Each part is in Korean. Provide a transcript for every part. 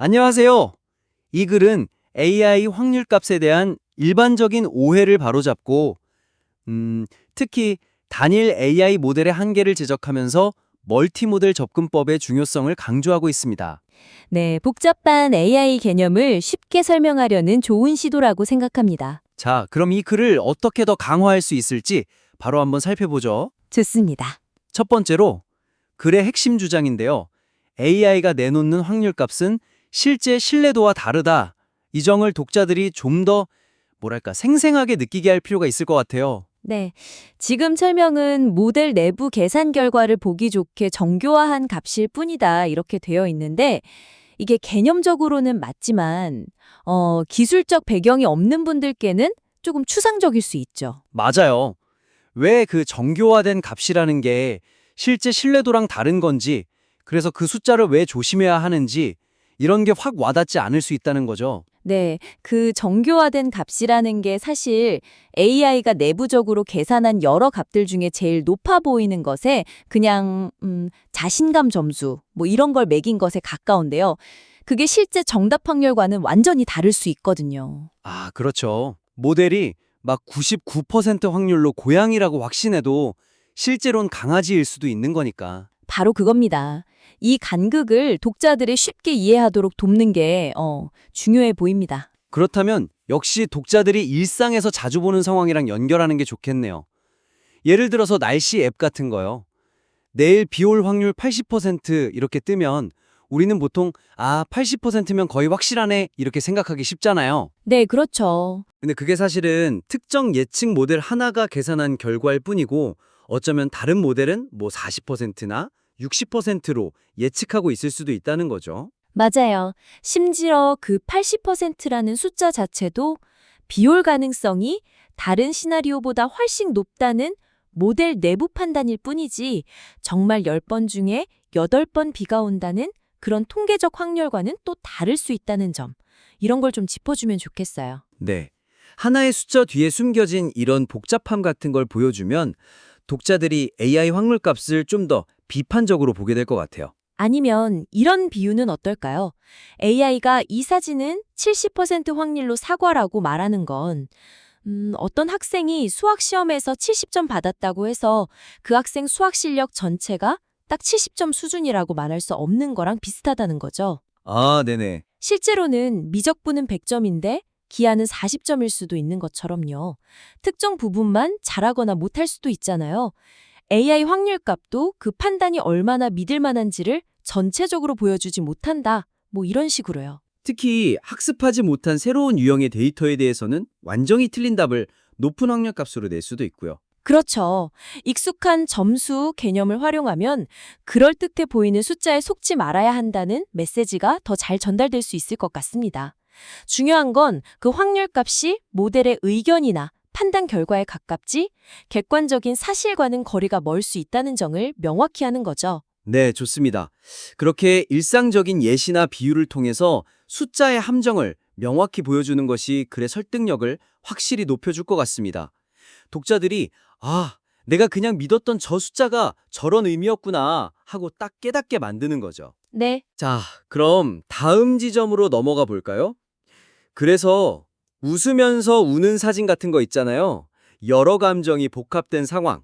안녕하세요. 이 글은 AI 확률값에 대한 일반적인 오해를 바로잡고, 특히 단일 AI 모델의 한계를 지적하면서 멀티모델 접근법의 중요성을 강조하고 있습니다. 네, 복잡한 AI 개념을 쉽게 설명하려는 좋은 시도라고 생각합니다. 자, 그럼 이 글을 어떻게 더 강화할 수 있을지 바로 한번 살펴보죠. 좋습니다. 첫 번째로 글의 핵심 주장인데요. AI가 내놓는 확률값은 실제 신뢰도와 다르다. 이 점을 독자들이 좀 더 생생하게 느끼게 할 필요가 있을 것 같아요. 네, 지금 설명은 모델 내부 계산 결과를 보기 좋게 정교화한 값일 뿐이다 이렇게 되어 있는데 이게 개념적으로는 맞지만 기술적 배경이 없는 분들께는 조금 추상적일 수 있죠. 맞아요. 왜 그 정교화된 값이라는 게 실제 신뢰도랑 다른 건지, 그래서 그 숫자를 왜 조심해야 하는지, 이런 게 확 와닿지 않을 수 있다는 거죠. 네, 그 정교화된 값이라는 게 사실 AI가 내부적으로 계산한 여러 값들 중에 제일 높아 보이는 것에 그냥 자신감 점수 뭐 이런 걸 매긴 것에 가까운데요. 그게 실제 정답 확률과는 완전히 다를 수 있거든요. 아, 그렇죠. 모델이 막 99% 확률로 고양이라고 확신해도 실제로는 강아지일 수도 있는 거니까. 바로 그겁니다. 이 간극을 독자들이 쉽게 이해하도록 돕는 게 중요해 보입니다. 그렇다면 역시 독자들이 일상에서 자주 보는 상황이랑 연결하는 게 좋겠네요. 예를 들어서 날씨 앱 같은 거요. 내일 비 올 확률 80% 이렇게 뜨면 우리는 보통 80%면 거의 확실하네 이렇게 생각하기 쉽잖아요. 네, 그렇죠. 근데 그게 사실은 특정 예측 모델 하나가 계산한 결과일 뿐이고, 어쩌면 다른 모델은 뭐 40%나 60%로 예측하고 있을 수도 있다는 거죠. 맞아요. 심지어 그 80%라는 숫자 자체도 비올 가능성이 다른 시나리오보다 훨씬 높다는 모델 내부 판단일 뿐이지 정말 10번 중에 8번 비가 온다는 그런 통계적 확률과는 또 다를 수 있다는 점. 이런 걸 좀 짚어주면 좋겠어요. 네. 하나의 숫자 뒤에 숨겨진 이런 복잡함 같은 걸 보여주면 독자들이 AI 확률값을 좀 더 비판적으로 보게 될 것 같아요. 아니면 이런 비유는 어떨까요? AI가 이 사진은 70% 확률로 사과라고 말하는 건 어떤 학생이 수학 시험에서 70점 받았다고 해서 그 학생 수학 실력 전체가 딱 70점 수준이라고 말할 수 없는 거랑 비슷하다는 거죠. 아, 네네. 실제로는 미적분은 100점인데 기하는 40점일 수도 있는 것처럼요. 특정 부분만 잘하거나 못할 수도 있잖아요. AI 확률값도 그 판단이 얼마나 믿을 만한지를 전체적으로 보여주지 못한다. 뭐 이런 식으로요. 특히 학습하지 못한 새로운 유형의 데이터에 대해서는 완전히 틀린 답을 높은 확률값으로 낼 수도 있고요. 그렇죠. 익숙한 점수 개념을 활용하면 그럴듯해 보이는 숫자에 속지 말아야 한다는 메시지가 더 잘 전달될 수 있을 것 같습니다. 중요한 건 그 확률값이 모델의 의견이나 판단 결과에 가깝지 객관적인 사실과는 거리가 멀 수 있다는 점을 명확히 하는 거죠. 네, 좋습니다. 그렇게 일상적인 예시나 비유를 통해서 숫자의 함정을 명확히 보여주는 것이 글의 설득력을 확실히 높여줄 것 같습니다. 독자들이 내가 그냥 믿었던 저 숫자가 저런 의미였구나 하고 딱 깨닫게 만드는 거죠. 네. 자, 그럼 다음 지점으로 넘어가 볼까요? 그래서 웃으면서 우는 사진 같은 거 있잖아요. 여러 감정이 복합된 상황.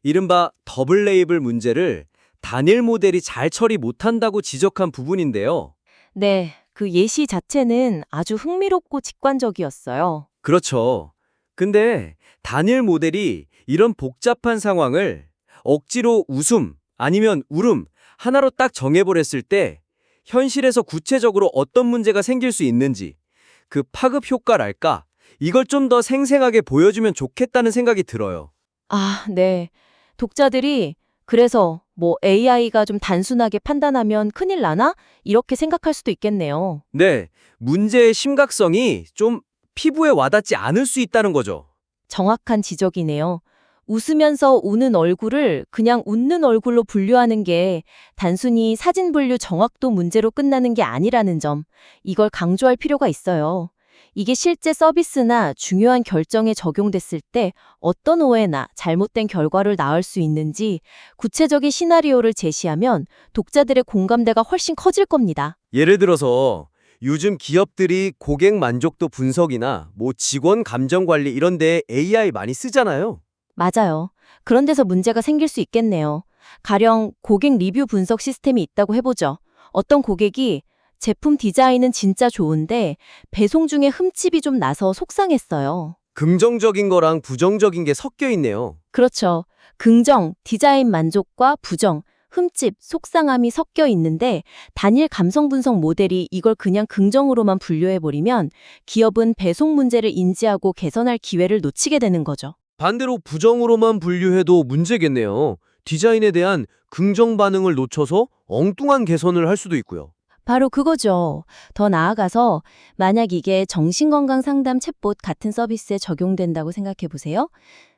이른바 더블 레이블 문제를 단일 모델이 잘 처리 못한다고 지적한 부분인데요. 네. 그 예시 자체는 아주 흥미롭고 직관적이었어요. 그렇죠. 근데 단일 모델이 이런 복잡한 상황을 억지로 웃음 아니면 울음 하나로 딱 정해버렸을 때 현실에서 구체적으로 어떤 문제가 생길 수 있는지 그 파급 효과랄까? 이걸 좀 더 생생하게 보여주면 좋겠다는 생각이 들어요. 네. 독자들이 그래서 뭐 AI가 좀 단순하게 판단하면 큰일 나나? 이렇게 생각할 수도 있겠네요. 네, 문제의 심각성이 좀 피부에 와닿지 않을 수 있다는 거죠. 정확한 지적이네요. 웃으면서 우는 얼굴을 그냥 웃는 얼굴로 분류하는 게 단순히 사진 분류 정확도 문제로 끝나는 게 아니라는 점, 이걸 강조할 필요가 있어요. 이게 실제 서비스나 중요한 결정에 적용됐을 때 어떤 오해나 잘못된 결과를 낳을 수 있는지 구체적인 시나리오를 제시하면 독자들의 공감대가 훨씬 커질 겁니다. 예를 들어서 요즘 기업들이 고객 만족도 분석이나 직원 감정 관리 이런 데 AI 많이 쓰잖아요. 맞아요. 그런 데서 문제가 생길 수 있겠네요. 가령 고객 리뷰 분석 시스템이 있다고 해보죠. 어떤 고객이 제품 디자인은 진짜 좋은데 배송 중에 흠집이 좀 나서 속상했어요. 긍정적인 거랑 부정적인 게 섞여 있네요. 그렇죠. 긍정, 디자인 만족과 부정, 흠집, 속상함이 섞여 있는데 단일 감성 분석 모델이 이걸 그냥 긍정으로만 분류해버리면 기업은 배송 문제를 인지하고 개선할 기회를 놓치게 되는 거죠. 반대로 부정으로만 분류해도 문제겠네요. 디자인에 대한 긍정 반응을 놓쳐서 엉뚱한 개선을 할 수도 있고요. 바로 그거죠. 더 나아가서 만약 이게 정신건강 상담 챗봇 같은 서비스에 적용된다고 생각해 보세요.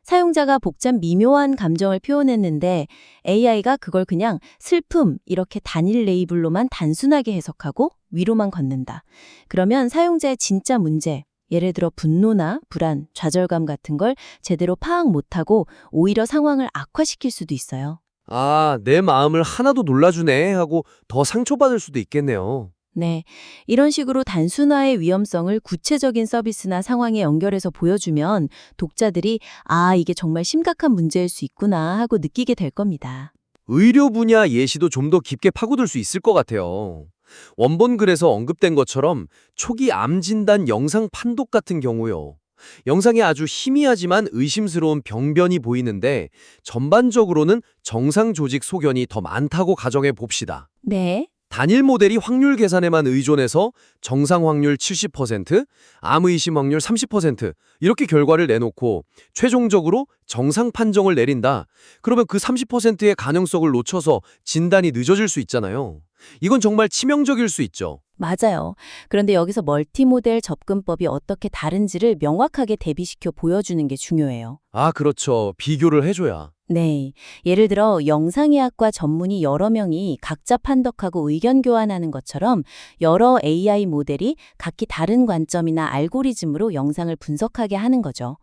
사용자가 복잡 미묘한 감정을 표현했는데 AI가 그걸 그냥 슬픔 이렇게 단일 레이블로만 단순하게 해석하고 위로만 걷는다. 그러면 사용자의 진짜 문제, 예를 들어 분노나 불안, 좌절감 같은 걸 제대로 파악 못하고 오히려 상황을 악화시킬 수도 있어요. 아, 내 마음을 하나도 놀라주네 하고 더 상처받을 수도 있겠네요. 네. 이런 식으로 단순화의 위험성을 구체적인 서비스나 상황에 연결해서 보여주면 독자들이 아, 이게 정말 심각한 문제일 수 있구나 하고 느끼게 될 겁니다. 의료 분야 예시도 좀 더 깊게 파고들 수 있을 것 같아요. 원본 글에서 언급된 것처럼 초기 암 진단 영상 판독 같은 경우요. 영상에 아주 희미하지만 의심스러운 병변이 보이는데 전반적으로는 정상 조직 소견이 더 많다고 가정해 봅시다. 네. 단일 모델이 확률 계산에만 의존해서 정상 확률 70%, 암 의심 확률 30% 이렇게 결과를 내놓고 최종적으로 정상 판정을 내린다. 그러면 그 30%의 가능성을 놓쳐서 진단이 늦어질 수 있잖아요. 이건 정말 치명적일 수 있죠. 맞아요. 그런데 여기서 멀티모델 접근법이 어떻게 다른지를 명확하게 대비시켜 보여주는 게 중요해요. 아, 그렇죠. 비교를 해줘야. 네. 예를 들어 영상의학과 전문의 여러 명이 각자 판독하고 의견 교환하는 것처럼 여러 AI 모델이 각기 다른 관점이나 알고리즘으로 영상을 분석하게 하는 거죠.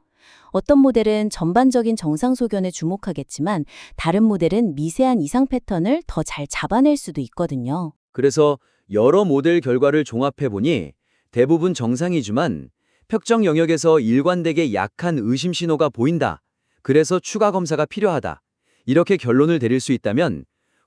어떤 모델은 전반적인 정상 소견에 주목하겠지만 다른 모델은 미세한 이상 패턴을 더 잘 잡아낼 수도 있거든요. 그래서 여러 모델 결과를 종합해보니 대부분 정상이지만 특정 영역에서 일관되게 약한 의심 신호가 보인다. 그래서 추가 검사가 필요하다. 이렇게 결론을 내릴 수 있다면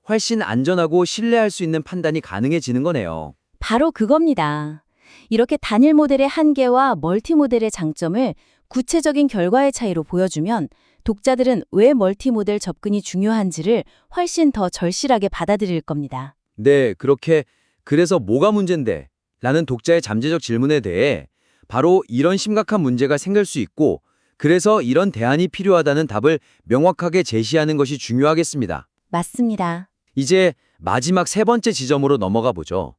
훨씬 안전하고 신뢰할 수 있는 판단이 가능해지는 거네요. 바로 그겁니다. 이렇게 단일 모델의 한계와 멀티 모델의 장점을 구체적인 결과의 차이로 보여주면 독자들은 왜 멀티 모델 접근이 중요한지를 훨씬 더 절실하게 받아들일 겁니다. 네, 그렇게 그래서 뭐가 문제인데? 라는 독자의 잠재적 질문에 대해 바로 이런 심각한 문제가 생길 수 있고 그래서 이런 대안이 필요하다는 답을 명확하게 제시하는 것이 중요하겠습니다. 맞습니다. 이제 마지막 세 번째 지점으로 넘어가 보죠.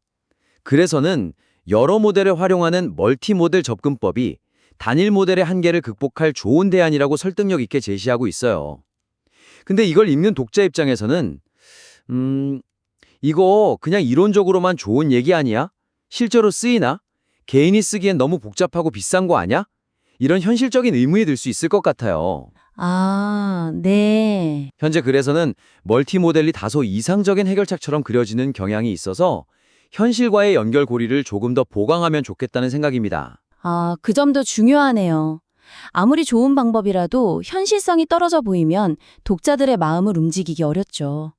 그래서는 여러 모델을 활용하는 멀티 모델 접근법이 단일 모델의 한계를 극복할 좋은 대안이라고 설득력 있게 제시하고 있어요. 근데 이걸 읽는 독자 입장에서는 이거 그냥 이론적으로만 좋은 얘기 아니야? 실제로 쓰이나? 개인이 쓰기엔 너무 복잡하고 비싼 거 아니야? 이런 현실적인 의문이 들 수 있을 것 같아요. 아, 네. 현재 글에서는 멀티 모델이 다소 이상적인 해결책처럼 그려지는 경향이 있어서 현실과의 연결고리를 조금 더 보강하면 좋겠다는 생각입니다. 아, 그 점도 중요하네요. 아무리 좋은 방법이라도 현실성이 떨어져 보이면 독자들의 마음을 움직이기 어렵죠.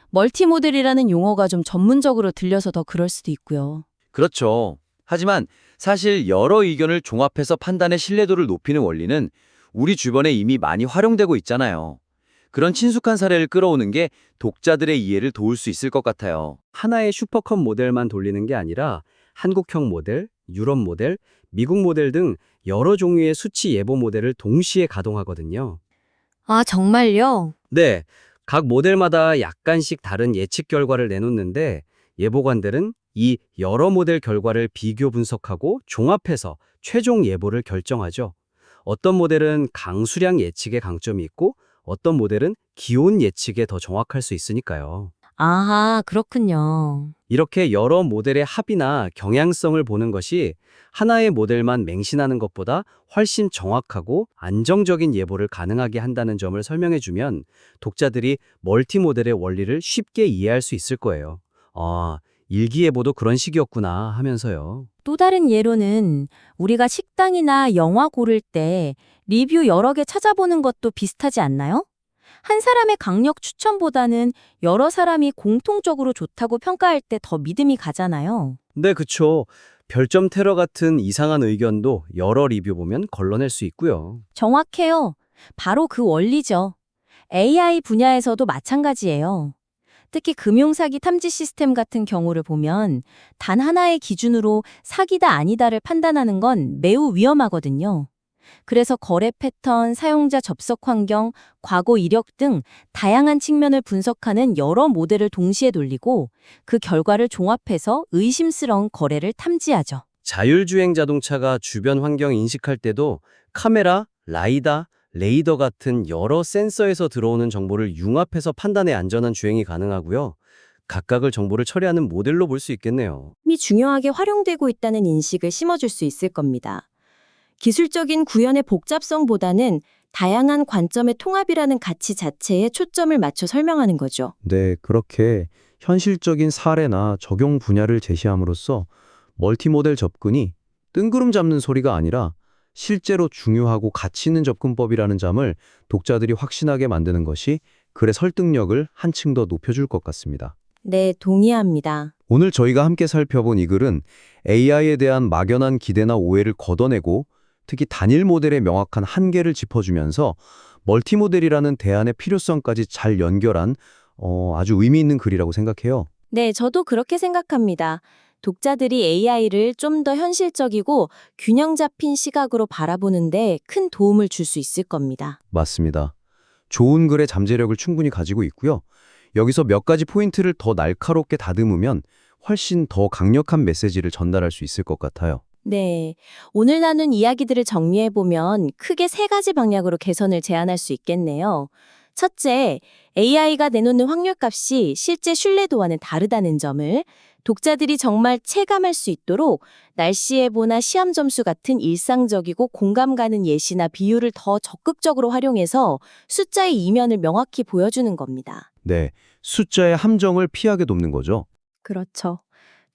멀티모델이라는 용어가 좀 전문적으로 들려서 더 그럴 수도 있고요. 그렇죠. 하지만 사실 여러 의견을 종합해서 판단의 신뢰도를 높이는 원리는 우리 주변에 이미 많이 활용되고 있잖아요. 그런 친숙한 사례를 끌어오는 게 독자들의 이해를 도울 수 있을 것 같아요. 하나의 슈퍼컴 모델만 돌리는 게 아니라 한국형 모델, 유럽 모델, 미국 모델 등 여러 종류의 수치 예보 모델을 동시에 가동하거든요. 아, 정말요? 네, 각 모델마다 약간씩 다른 예측 결과를 내놓는데 예보관들은 이 여러 모델 결과를 비교 분석하고 종합해서 최종 예보를 결정하죠. 어떤 모델은 강수량 예측에 강점이 있고 어떤 모델은 기온 예측에 더 정확할 수 있으니까요. 아하, 그렇군요. 이렇게 여러 모델의 합이나 경향성을 보는 것이 하나의 모델만 맹신하는 것보다 훨씬 정확하고 안정적인 예보를 가능하게 한다는 점을 설명해주면 독자들이 멀티 모델의 원리를 쉽게 이해할 수 있을 거예요. 아, 일기예보도 그런 식이었구나 하면서요. 또 다른 예로는 우리가 식당이나 영화 고를 때 리뷰 여러 개 찾아보는 것도 비슷하지 않나요? 한 사람의 강력 추천보다는 여러 사람이 공통적으로 좋다고 평가할 때 더 믿음이 가잖아요. 네, 그쵸. 별점 테러 같은 이상한 의견도 여러 리뷰 보면 걸러낼 수 있고요. 정확해요. 바로 그 원리죠. AI 분야에서도 마찬가지예요. 특히 금융사기 탐지 시스템 같은 경우를 보면 단 하나의 기준으로 사기다 아니다를 판단하는 건 매우 위험하거든요. 그래서 거래 패턴, 사용자 접속 환경, 과거 이력 등 다양한 측면을 분석하는 여러 모델을 동시에 돌리고 그 결과를 종합해서 의심스러운 거래를 탐지하죠. 자율주행 자동차가 주변 환경 인식할 때도 카메라, 라이다, 레이더 같은 여러 센서에서 들어오는 정보를 융합해서 판단해 안전한 주행이 가능하고요. 각각을 정보를 처리하는 모델로 볼 수 있겠네요. 이 중요하게 활용되고 있다는 인식을 심어줄 수 있을 겁니다. 기술적인 구현의 복잡성보다는 다양한 관점의 통합이라는 가치 자체에 초점을 맞춰 설명하는 거죠. 네, 그렇게 현실적인 사례나 적용 분야를 제시함으로써 멀티모델 접근이 뜬구름 잡는 소리가 아니라 실제로 중요하고 가치 있는 접근법이라는 점을 독자들이 확신하게 만드는 것이 글의 설득력을 한층 더 높여줄 것 같습니다. 네, 동의합니다. 오늘 저희가 함께 살펴본 이 글은 AI에 대한 막연한 기대나 오해를 걷어내고 특히 단일 모델의 명확한 한계를 짚어주면서 멀티모델이라는 대안의 필요성까지 잘 연결한 아주 의미 있는 글이라고 생각해요. 네, 저도 그렇게 생각합니다. 독자들이 AI를 좀 더 현실적이고 균형 잡힌 시각으로 바라보는데 큰 도움을 줄 수 있을 겁니다. 맞습니다. 좋은 글의 잠재력을 충분히 가지고 있고요. 여기서 몇 가지 포인트를 더 날카롭게 다듬으면 훨씬 더 강력한 메시지를 전달할 수 있을 것 같아요. 네, 오늘 나눈 이야기들을 정리해보면 크게 세 가지 방향으로 개선을 제안할 수 있겠네요. 첫째, AI가 내놓는 확률값이 실제 신뢰도와는 다르다는 점을 독자들이 정말 체감할 수 있도록 날씨 예보나 시험 점수 같은 일상적이고 공감 가는 예시나 비유를 더 적극적으로 활용해서 숫자의 이면을 명확히 보여주는 겁니다. 네, 숫자의 함정을 피하게 돕는 거죠. 그렇죠.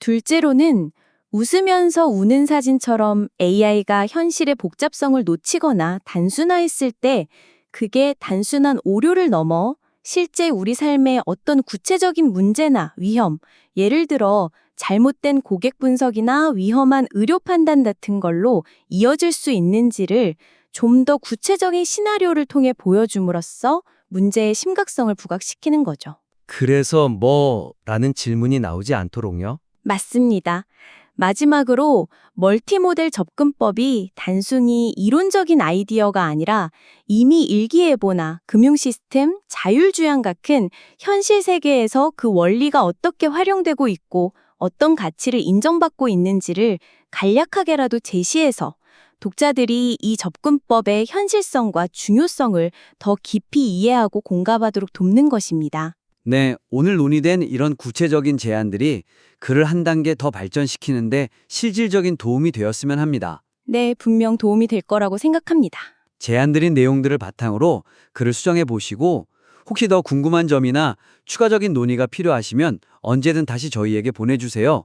둘째로는 웃으면서 우는 사진처럼 AI가 현실의 복잡성을 놓치거나 단순화했을 때 그게 단순한 오류를 넘어 실제 우리 삶의 어떤 구체적인 문제나 위험, 예를 들어 잘못된 고객 분석이나 위험한 의료 판단 같은 걸로 이어질 수 있는지를 좀 더 구체적인 시나리오를 통해 보여줌으로써 문제의 심각성을 부각시키는 거죠. 그래서 뭐라는 질문이 나오지 않도록요? 맞습니다. 마지막으로 멀티모델 접근법이 단순히 이론적인 아이디어가 아니라 이미 일기예보나 금융 시스템, 자율주행 같은 현실 세계에서 그 원리가 어떻게 활용되고 있고 어떤 가치를 인정받고 있는지를 간략하게라도 제시해서 독자들이 이 접근법의 현실성과 중요성을 더 깊이 이해하고 공감하도록 돕는 것입니다. 네, 오늘 논의된 이런 구체적인 제안들이 글을 한 단계 더 발전시키는데 실질적인 도움이 되었으면 합니다. 네, 분명 도움이 될 거라고 생각합니다. 제안드린 내용들을 바탕으로 글을 수정해 보시고 혹시 더 궁금한 점이나 추가적인 논의가 필요하시면 언제든 다시 저희에게 보내주세요.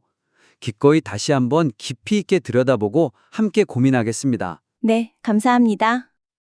기꺼이 다시 한번 깊이 있게 들여다보고 함께 고민하겠습니다. 네, 감사합니다.